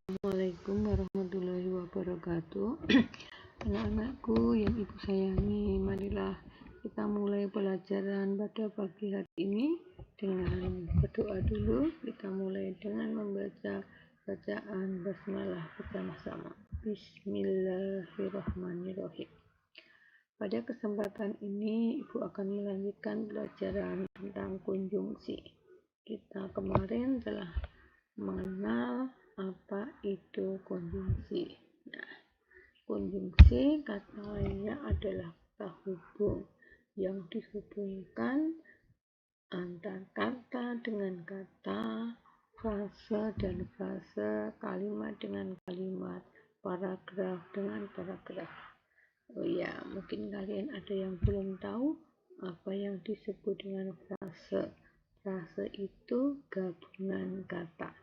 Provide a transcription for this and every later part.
Assalamualaikum warahmatullahi wabarakatuh. Anak-anakku yang ibu sayangi, marilah kita mulai pelajaran pada pagi hari ini dengan berdoa dulu. Kita mulai dengan membaca bacaan basmalah bersama-sama. Bismillahirrahmanirrahim. Pada kesempatan ini ibu akan melanjutkan pelajaran tentang konjungsi. Kita kemarin telah mengenal apa itu konjungsi. Nah, konjungsi kata lainnya adalah kata hubung yang dihubungkan antar kata dengan kata, frase dan frase, kalimat dengan kalimat, paragraf dengan paragraf. Oh ya, mungkin kalian ada yang belum tahu apa yang disebut dengan frase. Frase itu gabungan kata.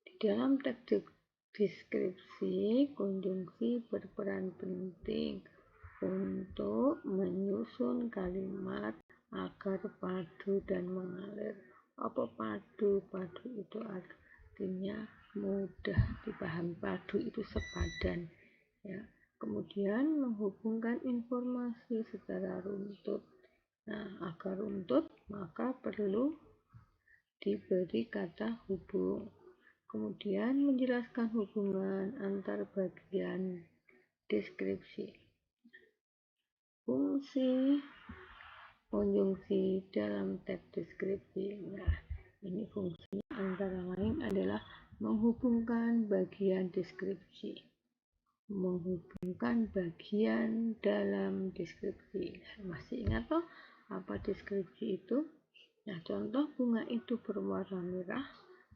Di dalam teks deskripsi, konjungsi berperan penting untuk menyusun kalimat agar padu dan mengalir. Apa padu? Padu itu artinya mudah dipahami. Padu itu sepadan. Ya. Kemudian menghubungkan informasi secara runtut. Nah, agar runtut maka perlu diberi kata hubung. Kemudian menjelaskan hubungan antar bagian deskripsi. Fungsi konjungsi dalam teks deskripsi. Nah, ini fungsinya antara lain adalah menghubungkan bagian deskripsi. Menghubungkan bagian dalam deskripsi. Masih ingat toh apa deskripsi itu? Nah, contoh bunga itu berwarna merah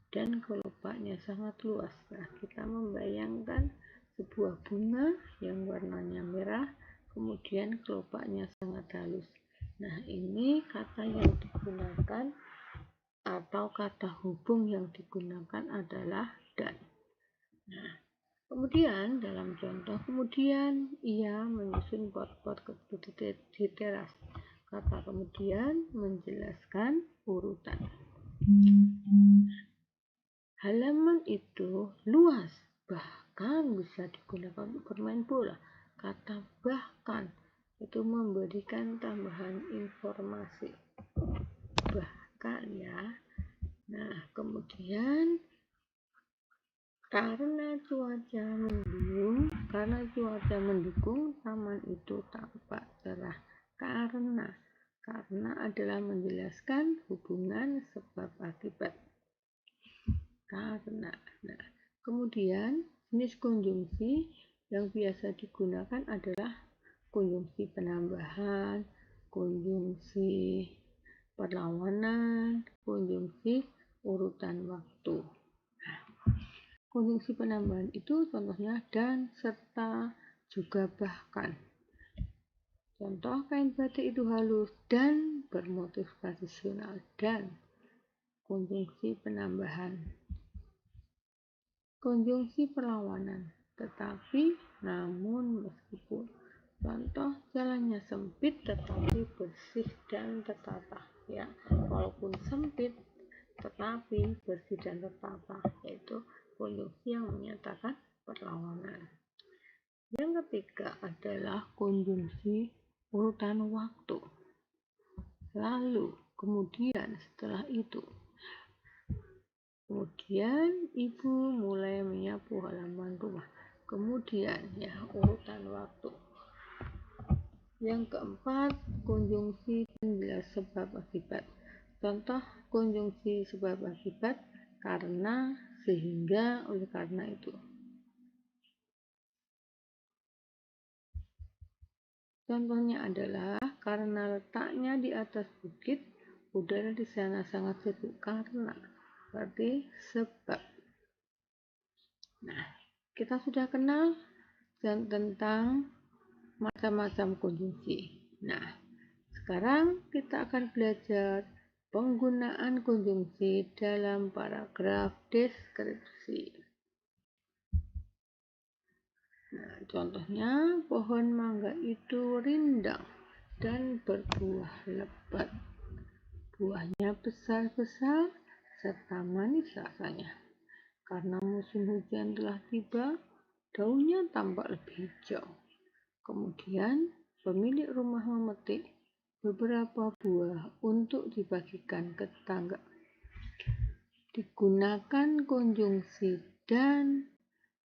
dan kelopaknya sangat luas. Nah, kita membayangkan sebuah bunga yang warnanya merah, kemudian kelopaknya sangat halus. Nah, ini kata yang digunakan atau kata hubung yang digunakan adalah dan. Nah, kemudian dalam contoh, kemudian ia menyusun pot-pot di teras. Kata kemudian menjelaskan urutan. Halaman itu luas, bahkan bisa digunakan untuk bermain bola. Kata bahkan itu memberikan tambahan informasi. Bahkan ya. Nah, kemudian karena cuaca mendukung, taman itu tampak cerah. Karena adalah menjelaskan hubungan sebab akibat. Karena. Nah, kemudian jenis konjungsi yang biasa digunakan adalah konjungsi penambahan, konjungsi perlawanan, konjungsi urutan waktu. Nah, konjungsi penambahan itu contohnya dan, serta, juga bahkan. Contoh, kain batik itu halus dan bermotif tradisional. Dan konjungsi penambahan. Konjungsi perlawanan, tetapi, namun, meskipun. Contoh, jalannya sempit tetapi bersih dan tertata. Ya, walaupun sempit tetapi bersih dan tertata, yaitu konjungsi yang menyatakan perlawanan. Yang ketiga adalah konjungsi urutan waktu. Lalu, kemudian setelah itu. Kemudian ibu mulai menyapu halaman rumah. Kemudian ya urutan waktu. Yang keempat, konjungsi penjelas sebab akibat. Contoh konjungsi sebab akibat, karena, sehingga, oleh karena itu. Contohnya adalah karena letaknya di atas bukit, udara di sana sangat sejuk. Karena berarti sebab. Nah, kita sudah kenal tentang macam-macam konjungsi. Nah, sekarang kita akan belajar penggunaan konjungsi dalam paragraf deskripsi. Nah, contohnya, pohon mangga itu rindang dan berbuah lebat. Buahnya besar-besar serta manis rasanya. Karena musim hujan telah tiba, daunnya tampak lebih hijau. Kemudian pemilik rumah memetik beberapa buah untuk dibagikan ke tetangga. Digunakan konjungsi dan,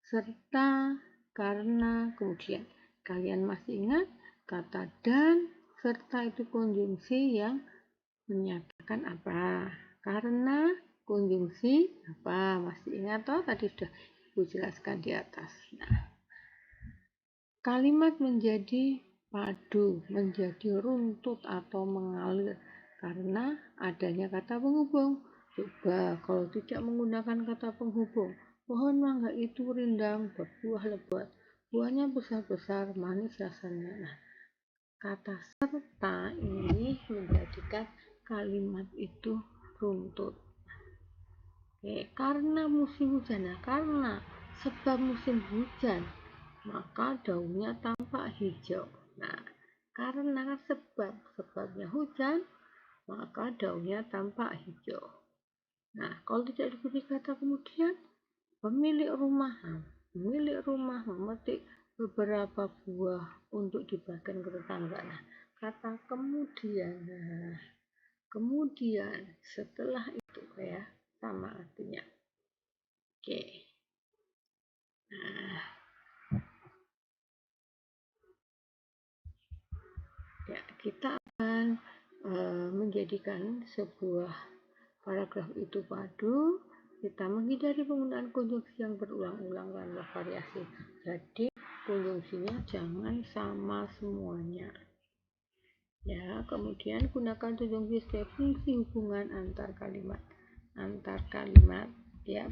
serta, karena, kemudian. Kalian masih ingat kata dan, serta itu konjungsi yang menyatakan apa? Karena konjungsi apa? Masih ingat toh? Tadi sudah Ibu jelaskan di atas. Nah, kalimat menjadi padu, menjadi runtut atau mengalir karena adanya kata penghubung. Coba kalau tidak menggunakan kata penghubung, pohon mangga itu rindang, berbuah lebat, buahnya besar-besar, manis rasanya. Nah, kata serta ini menjadikan kalimat itu runtut. Oke, karena musim hujan, karena sebab musim hujan, maka daunnya tampak hijau. Nah, karena sebabnya hujan, maka daunnya tampak hijau. Nah, kalau tidak diberi kata kemudian, pemilik rumah memetik beberapa buah untuk dibagikan ke tetangga. Nah, kata kemudian, kemudian setelah itu ya sama artinya. Oke. Nah, ya, kita akan menjadikan sebuah paragraf itu padu. Kita menghindari penggunaan konjungsi yang berulang-ulang dan bervariasi. Jadi konjungsinya jangan sama semuanya. Ya, kemudian gunakan konjungsi sebagai fungsi hubungan antar kalimat. Ya.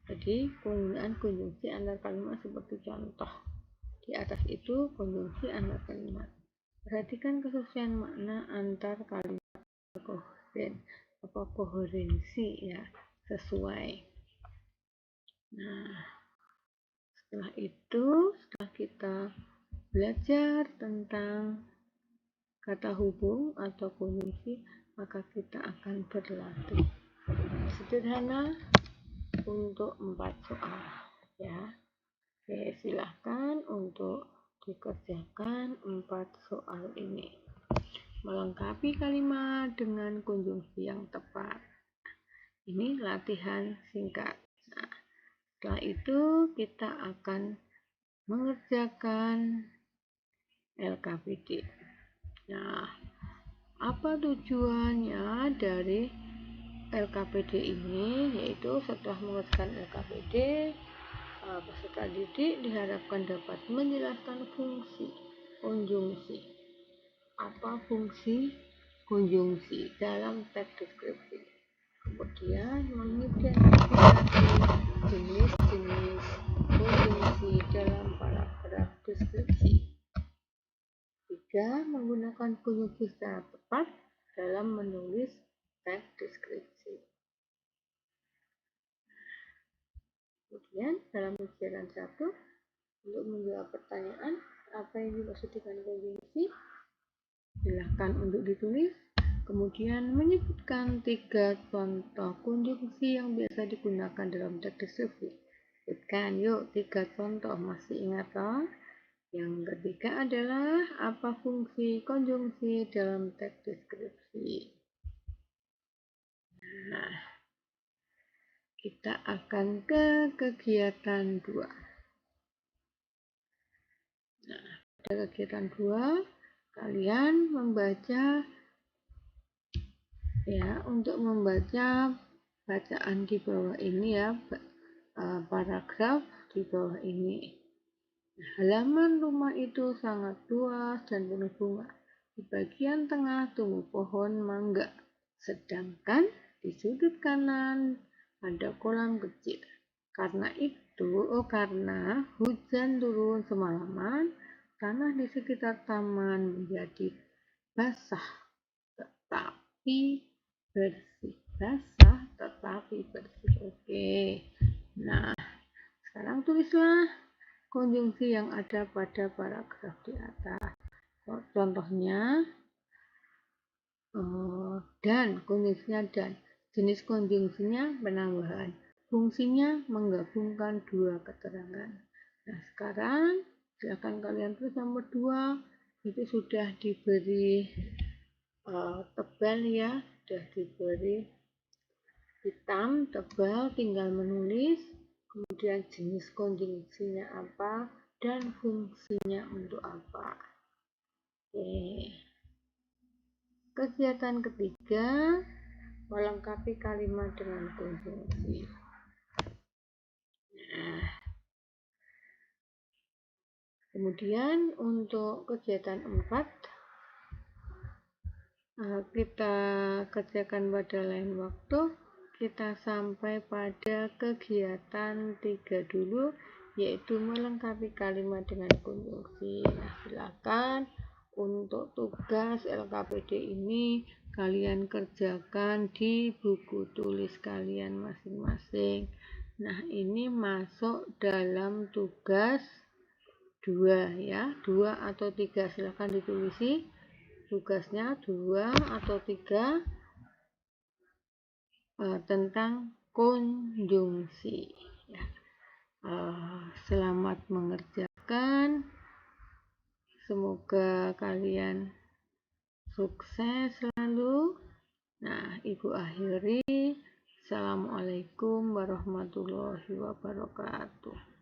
Jadi penggunaan konjungsi antar kalimat seperti contoh di atas itu konjungsi antar kalimat. Perhatikan kesesuaian makna antar kalimat koherensi ya, sesuai. Nah, setelah kita belajar tentang kata hubung atau konjungsi, maka kita akan berlatih sederhana untuk 4 soal ya. Oke, silahkan untuk dikerjakan 4 soal ini. Melengkapi kalimat dengan konjungsi yang tepat. Ini latihan singkat. Nah, setelah itu kita akan mengerjakan LKPD. Nah, apa tujuannya dari LKPD ini? Yaitu setelah mengerjakan LKPD, peserta didik diharapkan dapat menjelaskan fungsi konjungsi. Apa fungsi konjungsi dalam teks deskripsi? Kemudian mengidentifikasi jenis-jenis konjungsi dalam paragraf deskripsi. 3. Menggunakan konjungsi secara tepat dalam menulis teks deskripsi. Kemudian dalam ujian 1, untuk menjawab pertanyaan apa yang dimaksud dengan konjungsi, silakan untuk ditulis. Kemudian menyebutkan 3 contoh konjungsi yang biasa digunakan dalam teks deskripsi. Sebutkan yuk 3 contoh, masih ingat toh? Yang ketiga adalah apa fungsi konjungsi dalam teks deskripsi. Nah, kita akan ke kegiatan 2. Nah, pada kegiatan 2, kalian membaca ya, untuk membaca bacaan di bawah ini ya, paragraf di bawah ini. Halaman rumah itu sangat luas dan penuh bunga. Di bagian tengah tumbuh pohon mangga, sedangkan di sudut kanan ada kolam kecil. Karena hujan turun semalaman, tanah di sekitar taman menjadi basah tetapi bersih. Oke. Nah, sekarang tulislah konjungsi yang ada pada paragraf di atas. Contohnya dan, konjungsinya dan. Jenis konjungsinya penambahan. fungsinya menggabungkan dua keterangan. Nah, sekarang silakan kalian tulis nomor 2. Itu sudah diberi tebal ya, sudah diberi hitam tebal, tinggal menulis, kemudian jenis konjungsinya apa dan fungsinya untuk apa. Oke. Kegiatan ketiga, melengkapi kalimat dengan konjungsi. Nah, kemudian untuk kegiatan 4, kita kerjakan pada lain waktu. Kita sampai pada kegiatan 3 dulu, yaitu melengkapi kalimat dengan konjungsi. Nah, silakan untuk tugas LKPD ini kalian kerjakan di buku tulis kalian masing-masing. Nah, ini masuk dalam tugas 2 ya, 2 atau 3, silakan ditulisi tugasnya 2 atau 3 tentang konjungsi ya. Selamat mengerjakan, semoga kalian sukses selalu. Nah, Ibu akhiri. Assalamualaikum warahmatullahi wabarakatuh.